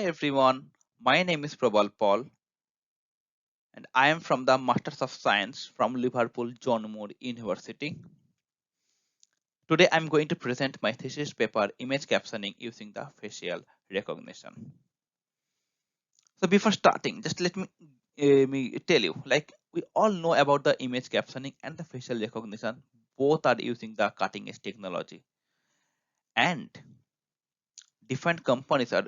everyone, my name is Prabal Paul and I am from the Masters of Science from Liverpool John Moore University. Today I am going to present my thesis paper image captioning using the facial recognition. So before starting, just let me tell you, like we all know about the image captioning and the facial recognition. Both are using the cutting edge technology and different companies are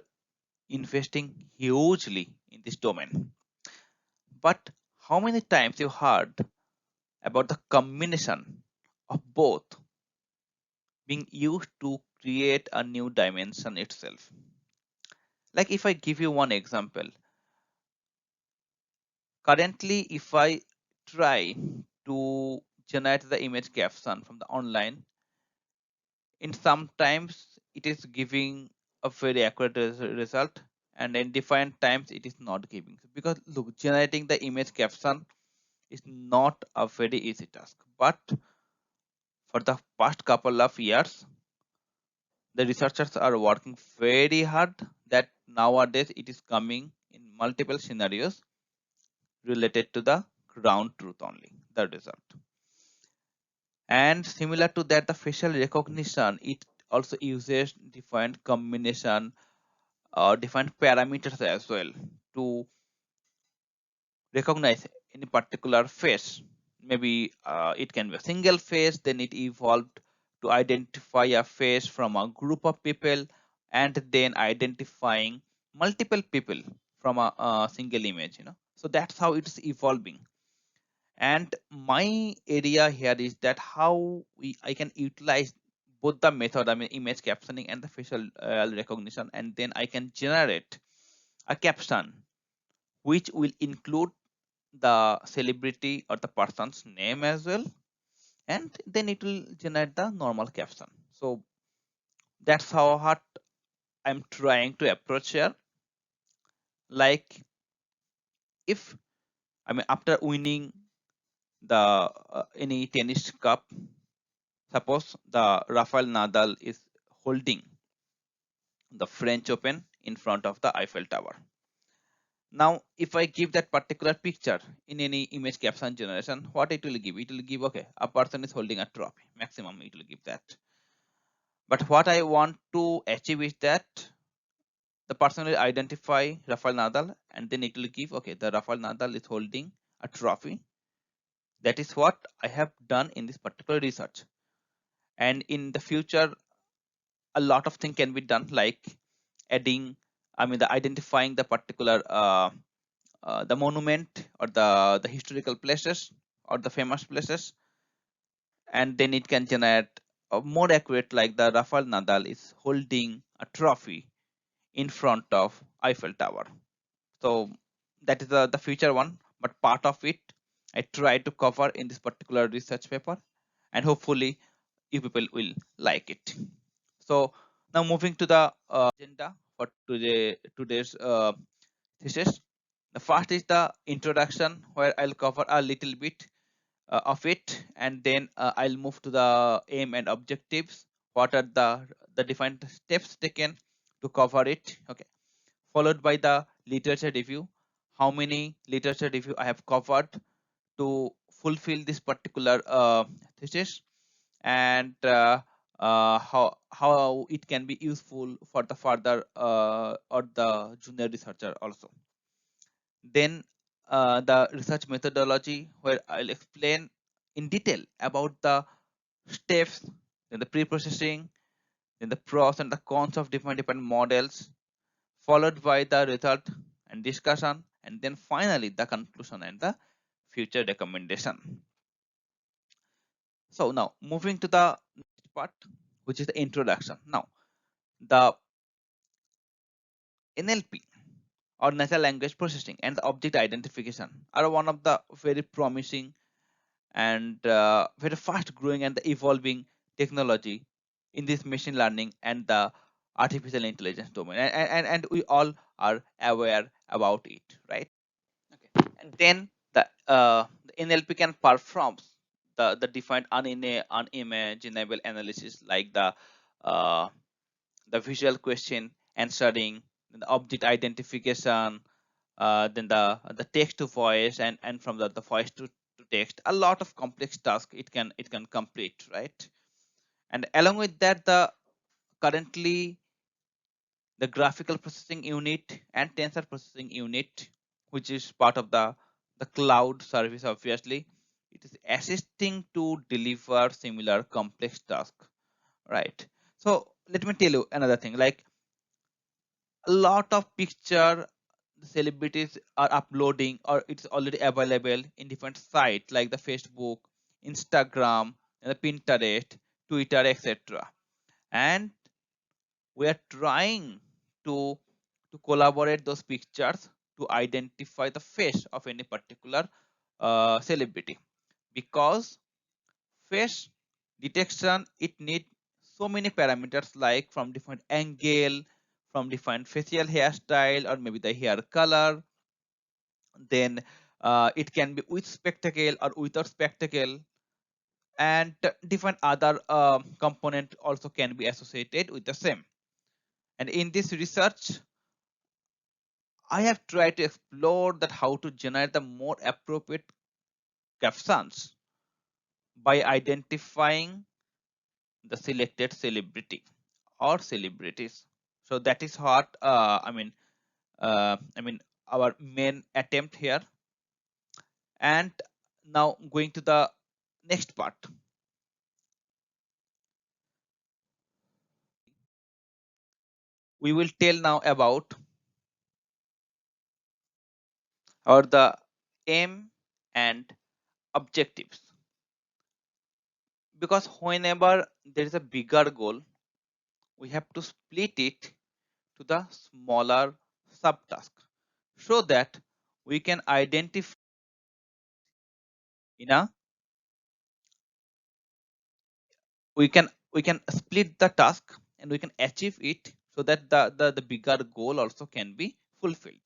investing hugely in this domain. But how many times you heard about the combination of both being used to create a new dimension itself? Like if I give you one example, currently if I try to generate the image caption from the online, in sometimes it is giving a very accurate result and in different times it is not giving, because look, generating the image caption is not a very easy task, but for the past couple of years the researchers are working very hard that nowadays it is coming in multiple scenarios related to the ground truth only the result. And similar to that, the facial recognition, it also uses different combination or different parameters as well to recognize any particular face. Maybe it can be a single face, then it evolved to identify a face from a group of people, and then identifying multiple people from a single image. So that's how it's evolving. And my area here is that how I can utilize both the method, I mean image captioning and the facial recognition, and then I can generate a caption which will include the celebrity or the person's name as well, and then it will generate the normal caption. So that's how hard I'm trying to approach here. Like if I mean after winning the any tennis cup, suppose the Rafael Nadal is holding the French Open in front of the Eiffel Tower. Now, if I give that particular picture in any image caption generation, what it will give? It will give, okay, a person is holding a trophy. Maximum, it will give that. But what I want to achieve is that the person will identify Rafael Nadal and then it will give, okay, the Rafael Nadal is holding a trophy. That is what I have done in this particular research. And in the future, a lot of things can be done, like adding, I mean, the identifying the particular the monument or the historical places or the famous places, and then it can generate a more accurate, like the Rafael Nadal is holding a trophy in front of Eiffel Tower. So that is the future one, but part of it I try to cover in this particular research paper, and hopefully you people will like it. So now moving to the agenda for today's thesis. The first is the introduction, where I'll cover a little bit of it, and then I'll move to the aim and objectives. What are the different steps taken to cover it? Okay, followed by the literature review. How many literature review I have covered to fulfill this particular thesis, and how it can be useful for the further or the junior researcher also. Then the research methodology, where I'll explain in detail about the steps, then the pre-processing, then the pros and the cons of different models, followed by the result and discussion, and then finally the conclusion and the future recommendation. So now moving to the next part, which is the introduction. Now the NLP or natural language processing and the object identification are one of the very promising and very fast growing and the evolving technology in this machine learning and the artificial intelligence domain, and we all are aware about it, right? Okay. And then the NLP can perform the defined unimaginable analysis, like uh, the visual question answering, then the object identification, then the text to voice, and from the voice to text. A lot of complex tasks it can complete, right? And along with that, the currently the graphical processing unit and tensor processing unit, which is part of the cloud service, obviously, it is assisting to deliver similar complex tasks, right? So let me tell you another thing, like a lot of picture celebrities are uploading, or it's already available in different sites like the Facebook, Instagram, and the Pinterest, Twitter, etc. And we are trying to collaborate those pictures to identify the face of any particular celebrity, because face detection it need so many parameters, like from different angle, from different facial hairstyle, or maybe the hair color. Then it can be with spectacle or without spectacle, and different other component also can be associated with the same. And in this research, I have tried to explore that how to generate the more appropriate captions by identifying the selected celebrity or celebrities. So that is what our main attempt here. And now going to the next part, we will tell now about or the aim and objectives, because whenever there is a bigger goal, we have to split it to the smaller subtask so that we can identify in a we can split the task and we can achieve it so that the bigger goal also can be fulfilled.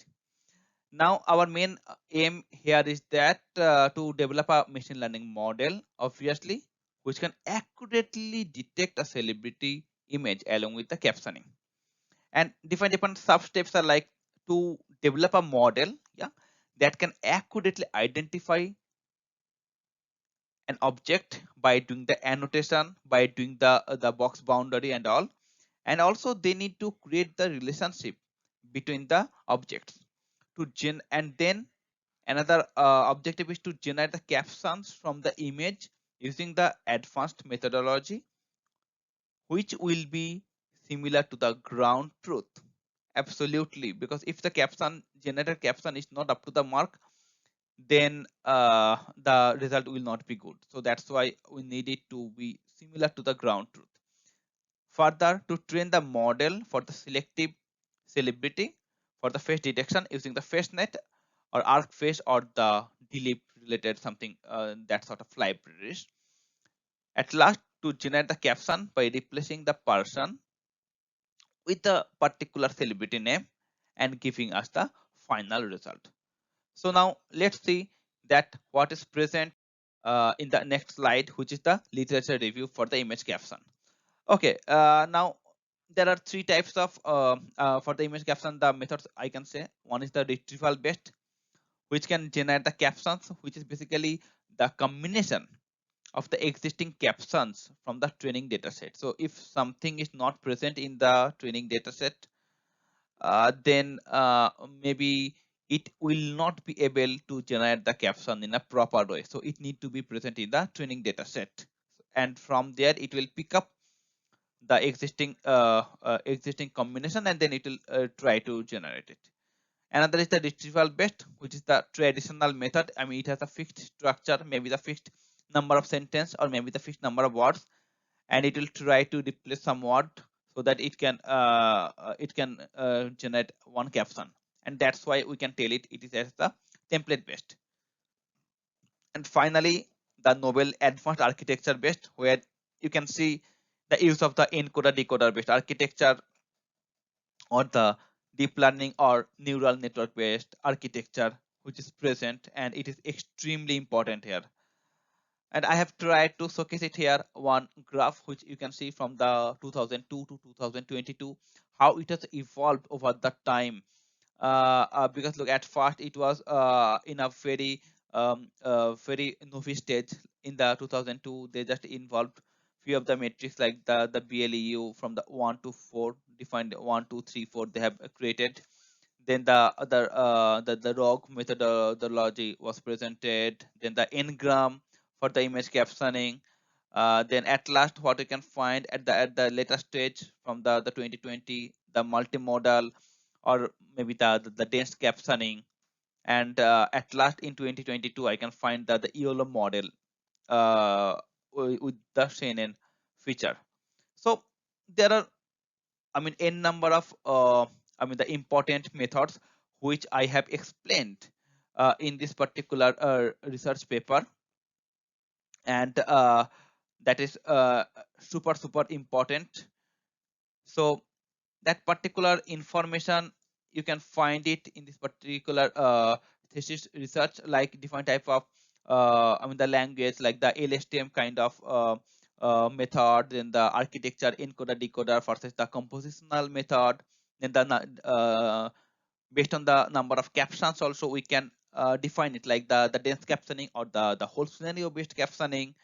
Now our main aim here is that to develop a machine learning model, obviously, which can accurately detect a celebrity image along with the captioning. And different sub steps are like to develop a model, yeah, that can accurately identify an object by doing the annotation, by doing the box boundary and all. And also they need to create the relationship between the objects to gen. And then another objective is to generate the captions from the image using the advanced methodology, which will be similar to the ground truth. Absolutely, because if the caption generated caption is not up to the mark, then the result will not be good. So that's why we need it to be similar to the ground truth. Further, to train the model for the selective celebrity for the face detection using the face net or arc face or the delete related something, that sort of libraries. At last, to generate the caption by replacing the person with a particular celebrity name and giving us the final result. So now let's see that what is present in the next slide, which is the literature review for the image caption. Okay, now there are three types of for the image caption, the methods I can say. One is the retrieval based, which can generate the captions, which is basically the combination of the existing captions from the training dataset. So if something is not present in the training dataset, then maybe it will not be able to generate the caption in a proper way. So it need to be present in the training dataset, and from there it will pick up the existing combination, and then it will try to generate it. Another is the retrieval based, which is the traditional method. I mean, it has a fixed structure, maybe the fixed number of sentence or maybe the fixed number of words, and it will try to replace some word so that it can generate one caption. And that's why we can tell it is as the template based. And finally, the novel advanced architecture based, where you can see the use of the encoder decoder based architecture or the deep learning or neural network based architecture, which is present, and it is extremely important here. And I have tried to showcase it here, one graph which you can see from the 2002 to 2022, how it has evolved over the time. Because look, at first it was in a very novice stage. In the 2002, they just involved few of the metrics like the BLEU from the 1 to 4, defined 1 2 3 4 they have created. Then the other the ROG methodology was presented. Then the ngram for the image captioning. Then at last, what you can find at the later stage from the 2020, the multimodal, or maybe the dense captioning. And at last in 2022, I can find the EOLO model with the CNN feature. So there are, I mean, n number of the important methods which I have explained in this particular research paper. And that is super important. So that particular information, you can find it in this particular thesis research, like different type of the language, like the LSTM kind of method, then the architecture encoder decoder versus the compositional method, then the based on the number of captions also we can define it, like the dense captioning or the whole scenario based captioning.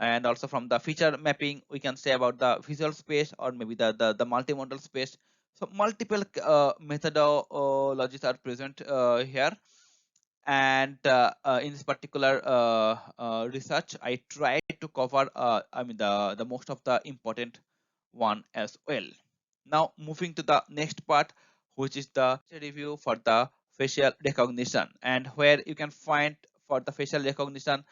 And also from the feature mapping, we can say about the visual space or maybe the multimodal space. So multiple methodologies are present here. And in this particular research, I tried to cover the most of the important one as well. Now moving to the next part, which is the review for the facial recognition, and where you can find for the facial recognition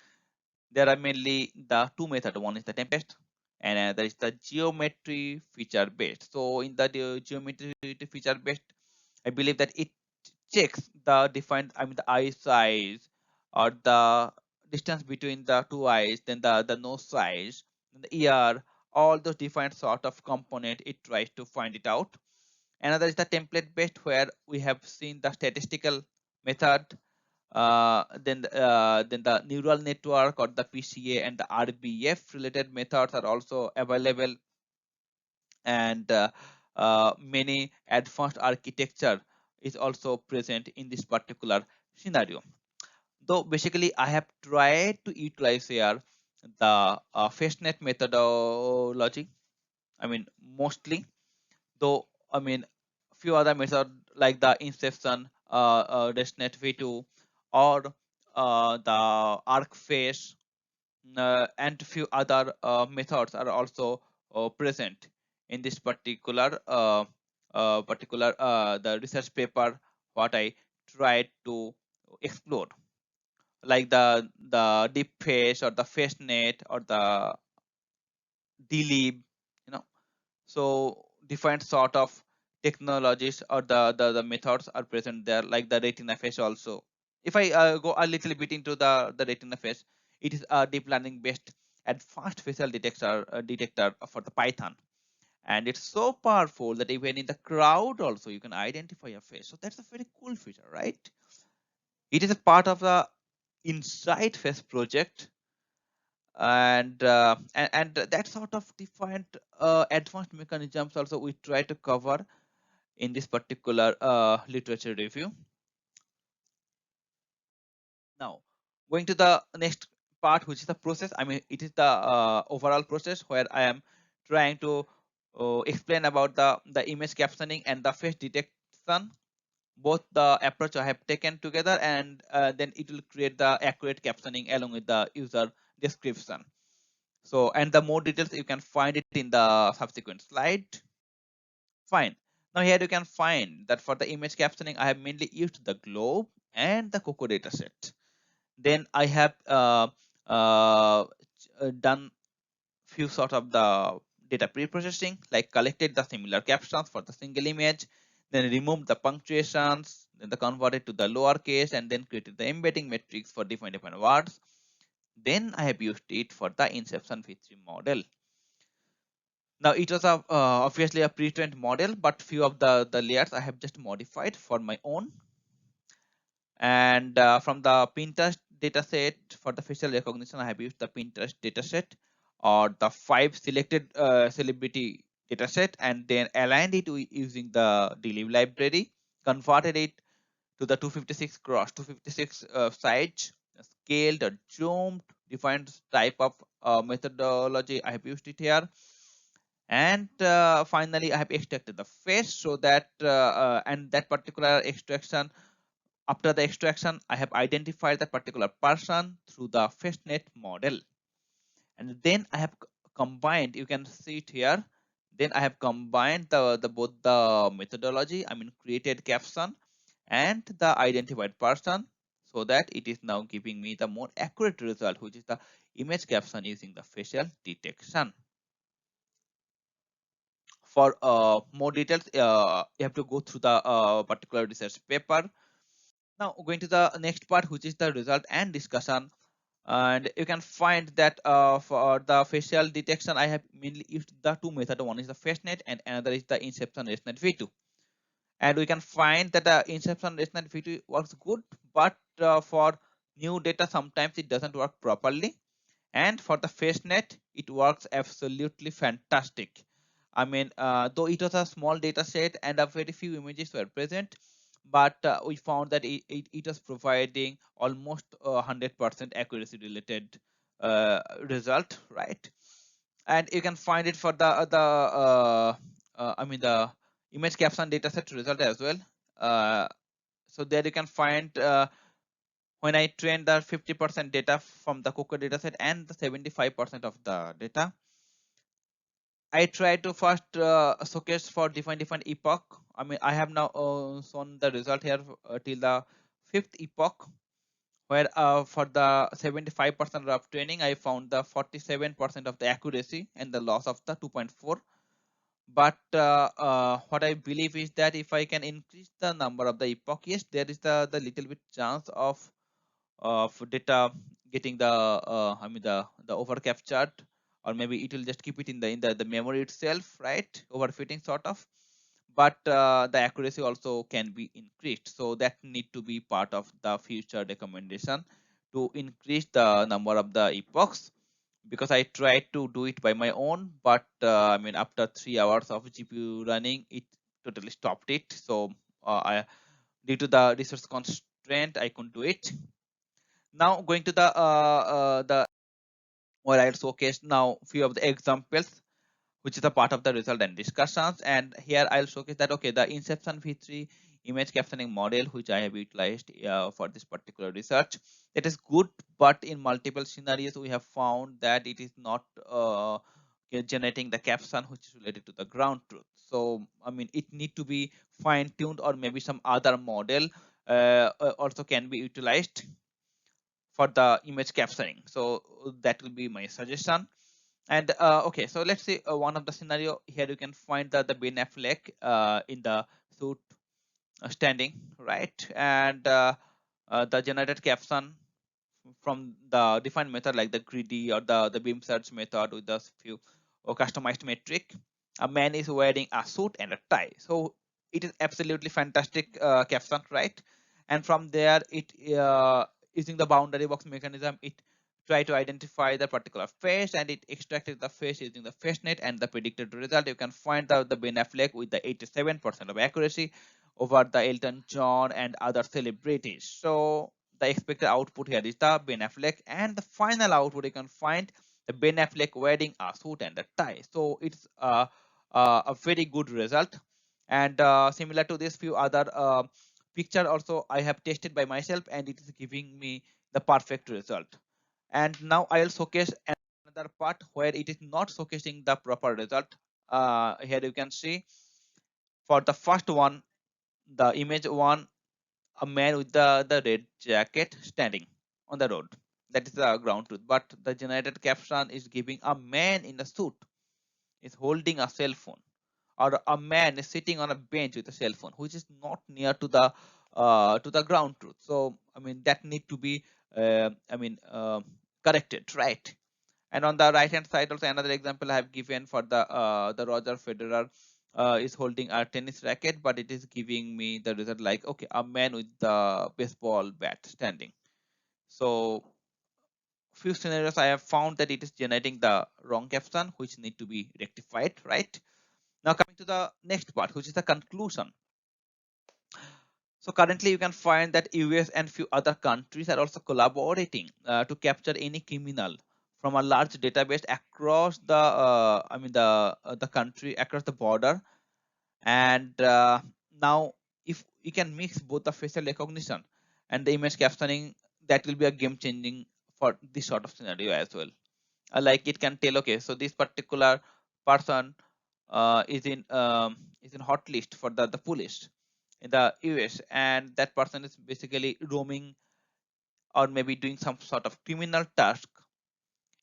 there are mainly the two methods. One is the template based, and there is the geometry feature based. So in the geometry feature based, I believe that it checks the defined, the eye size or the distance between the two eyes, then the nose size, then the ear, all those defined sort of component, it tries to find it out. Another is the template based, where we have seen the statistical method. Then the neural network or the PCA and the RBF related methods are also available. And many advanced architecture is also present in this particular scenario. Though basically I have tried to utilize here the FaceNet methodology, mostly. Though few other methods like the Inception, ResNet v2, or the ArcFace, and few other methods are also present in this particular the research paper what I tried to explore, like the deep face or the face net or the dlib, so different sort of technologies or the methods are present there, like the retina face also. If I go a little bit into the retina face, it is a deep learning based advanced facial detector for the Python, and it's so powerful that even in the crowd also you can identify a face. So that's a very cool feature, right? It is a part of the Insight Face project. And that sort of different advanced mechanisms also we try to cover in this particular literature review. Now going to the next part, which is the process. It is the overall process where I am trying to explain about the image captioning and the face detection, both the approach I have taken together, and then it will create the accurate captioning along with the user description. So, and the more details you can find it in the subsequent slide. Fine. Now here you can find that for the image captioning, I have mainly used the globe and the Coco dataset. Then I have done few sort of the data pre-processing, like collected the similar captions for the single image, then removed the punctuations, then the converted to the lowercase, and then created the embedding matrix for different words. Then I have used it for the Inception V3 model. Now it was obviously a pre-trained model, but few of the layers I have just modified for my own. And from the Pinterest dataset for the facial recognition, I have used the Pinterest dataset or the 5 selected celebrity dataset and then aligned it using the deliv library, converted it to the 256 cross 256 size, scaled or zoomed, defined type of methodology I have used it here, and finally I have extracted the face so that and that particular extraction. After the extraction, I have identified that particular person through the FaceNet model, and then I have combined. You can see it here. Then I have combined the both the methodology. I mean, created caption and the identified person, so that it is now giving me the more accurate result, which is the image caption using the facial detection. For more details, you have to go through the particular research paper. Now going to the next part, which is the result and discussion. And you can find that for the facial detection, I have mainly used the two methods. One is the FaceNet and another is the Inception ResNet V2. And we can find that the Inception ResNet V2 works good, but for new data sometimes it doesn't work properly. And for the FaceNet, it works absolutely fantastic. I mean, though it was a small data set and a very few images were present, but we found that it was providing almost 100% accuracy related result, right? And you can find it for I mean the image caption dataset result as well. Uh, so there you can find when I train the 50% data from the Coco dataset and the 75% of the data, I try to first showcase for different epoch. I mean, I have now shown the result here till the fifth epoch, where for the 75% of training, I found the 47% of the accuracy and the loss of the 2.4. But what I believe is that if I can increase the number of the epoch, yes, there is the little bit chance of data getting the I mean the over captured, or maybe it will just keep it in the memory itself, right? Overfitting sort of. But the accuracy also can be increased, so that need to be part of the future recommendation to increase the number of the epochs, because I tried to do it by my own, but I mean after 3 hours of GPU running, it totally stopped it. So I, due to the resource constraint, I couldn't do it. Now going to the where I'll showcase now few of the examples, which is a part of the result and discussions. And here I'll showcase that okay, the Inception V3 image captioning model, which I have utilized for this particular research, it is good, but in multiple scenarios we have found that it is not generating the caption which is related to the ground truth. So I mean it need to be fine tuned, or maybe some other model also can be utilized for the image capturing. So that will be my suggestion. And okay, so let's say one of the scenario here, you can find the Ben Affleck in the suit standing, right? And the generated caption from the defined method like the greedy or the beam search method with the few or customized metric, a man is wearing a suit and a tie. So it is absolutely fantastic caption, right? And from there it using the boundary box mechanism, it try to identify the particular face, and it extracted the face using the face net, and the predicted result you can find the Ben Affleck with the 87% of accuracy over the Elton John and other celebrities. So the expected output here is the Ben Affleck, and the final output you can find the Ben Affleck wearing a suit and a tie. So it's a very good result. And similar to this, few other picture also I have tested by myself, and it is giving me the perfect result. And now I'll showcase another part where it is not showcasing the proper result. Here you can see for the first one, the image one, a man with the red jacket standing on the road. That is the ground truth. But the generated caption is giving a man in a suit is holding a cell phone, or a man is sitting on a bench with a cell phone, which is not near to the ground truth. So I mean that need to be corrected, right? And on the right hand side also another example I have given for the Roger Federer is holding a tennis racket, but it is giving me the result like okay, a man with the baseball bat standing. So few scenarios I have found that it is generating the wrong caption, which need to be rectified, right? Now coming to the next part, which is the conclusion. So currently you can find that US and few other countries are also collaborating to capture any criminal from a large database across the the country, across the border. And now if we can mix both the facial recognition and the image captioning, that will be a game changing for this sort of scenario as well. Like it can tell, okay, so this particular person is in hot list for the police in the US, and that person is basically roaming or maybe doing some sort of criminal task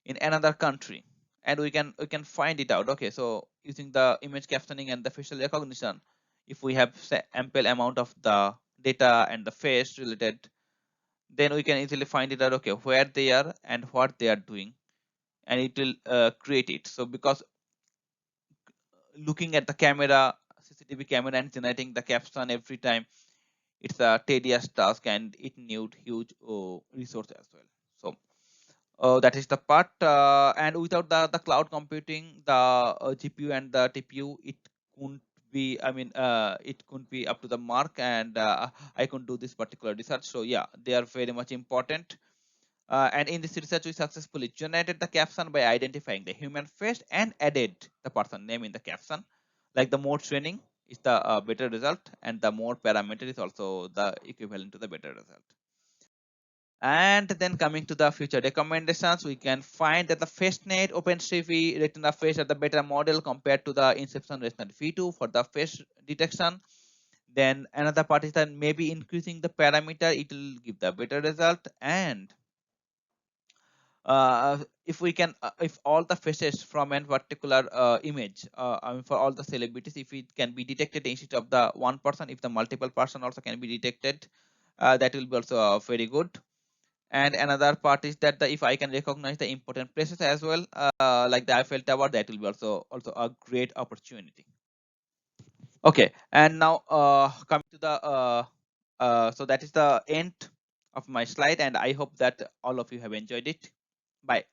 in another country, and we can find it out. Okay, so using the image captioning and the facial recognition, if we have ample amount of the data and the face related, then we can easily find it out, okay, where they are and what they are doing, and it will create it. So because looking at the camera, CCTV camera, and generating the caption every time, it's a tedious task and it needs huge resource as well. So that is the part, and without the cloud computing, the GPU and the TPU, it couldn't be, it couldn't be up to the mark, and I couldn't do this particular research. So yeah, they are very much important. And in this research, we successfully generated the caption by identifying the human face and added the person name in the caption. Like the more training is the better result, and the more parameter is also the equivalent to the better result. And then coming to the future recommendations, we can find that the FaceNet OpenCV Retina Face are the better model compared to the Inception Retina V2 for the face detection. Then another part is that maybe increasing the parameter, it will give the better result. And if we can if all the faces from a particular image, for all the celebrities, if it can be detected instead of the one person, if the multiple person also can be detected, that will be also very good. And another part is that if I can recognize the important places as well, like the Eiffel Tower, that will be also a great opportunity. Okay, and now coming to the so that is the end of my slide, and I hope that all of you have enjoyed it. Bye.